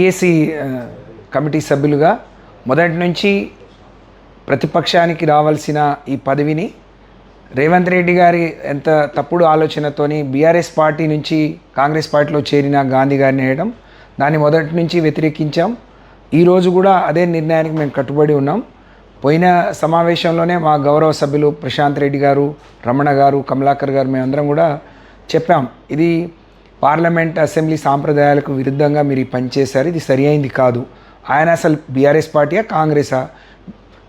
PSC committee సభ్యులుగా మొదటి నుంచి ప్రతిపక్షానికి రావాల్సిన ఈ పదవిని రేవంత్ రెడ్డి గారి ఎంత తప్పుడు ఆలోచనతోని బీఆర్ఎస్ పార్టీ నుంచి కాంగ్రెస్ పార్టీలో చేరిన గాంధీ గారిని వేయడం, దాన్ని మొదటి నుంచి వ్యతిరేకించాం. ఈరోజు కూడా అదే నిర్ణయానికి మేము కట్టుబడి ఉన్నాం. పోయిన సమావేశంలోనే మా గౌరవ సభ్యులు ప్రశాంత్ రెడ్డి గారు, రమణ గారు, కమలాకర్ గారు మేమందరం కూడా చెప్పాం, ఇది పార్లమెంట్ అసెంబ్లీ సాంప్రదాయాలకు విరుద్ధంగా మీరు ఈ పని చేశారు, ఇది సరి అయింది కాదు. ఆయన అసలు బీఆర్ఎస్ పార్టీయా కాంగ్రెసా?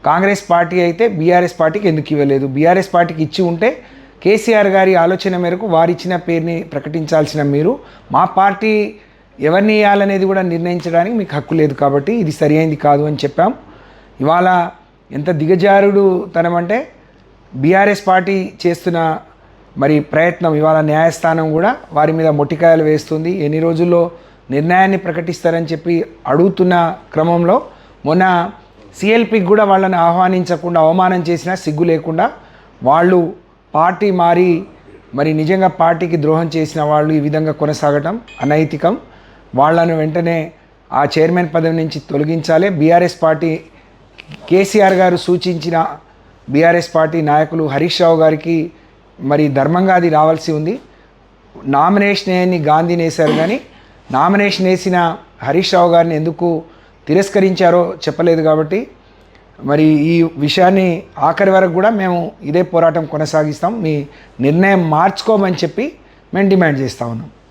కాంగ్రెస్ పార్టీ అయితే బీఆర్ఎస్ పార్టీకి ఎందుకు ఇవ్వలేదు? బీఆర్ఎస్ పార్టీకి ఇచ్చి ఉంటే కేసీఆర్ గారి ఆలోచన మేరకు వారిచ్చిన పేరుని ప్రకటించాల్సిన మీరు మా పార్టీ ఎవరిని ఇవ్వాలనేది కూడా నిర్ణయించడానికి మీకు హక్కు లేదు, కాబట్టి ఇది సరి అయింది కాదు అని చెప్పాం. ఇవాళ ఎంత దిగజారుడు తనమంటే బీఆర్ఎస్ పార్టీ చేస్తున్న మరి ప్రయత్నం, ఇవాళ న్యాయస్థానం కూడా వారి మీద మొట్టికాయలు వేస్తుంది. ఎన్ని రోజుల్లో నిర్ణయాన్ని ప్రకటిస్తారని చెప్పి అడుగుతున్న క్రమంలో మొన్న సిఎల్పికి కూడా వాళ్ళని ఆహ్వానించకుండా అవమానం చేసినా సిగ్గు లేకుండా వాళ్ళు పార్టీ మారి మరి నిజంగా పార్టీకి ద్రోహం చేసిన వాళ్ళు ఈ విధంగా కొనసాగటం అనైతికం. వాళ్ళను వెంటనే ఆ చైర్మన్ పదవి నుంచి తొలగించాలి. బీఆర్ఎస్ పార్టీ కేసీఆర్ గారు సూచించిన బీఆర్ఎస్ పార్టీ నాయకులు హరీష్ రావు గారికి మరి ధర్మంగా అది రావాల్సి ఉంది. నామినేషన్ వేయని గాంధీని వేశారు, కానీ నామినేషన్ వేసిన హరీష్ రావు గారిని ఎందుకు తిరస్కరించారో చెప్పలేదు. కాబట్టి మరి ఈ విషయాన్ని ఆఖరి వరకు కూడా మేము ఇదే పోరాటం కొనసాగిస్తాం. మీ నిర్ణయం మార్చుకోమని చెప్పి మేము డిమాండ్ చేస్తూ ఉన్నాం.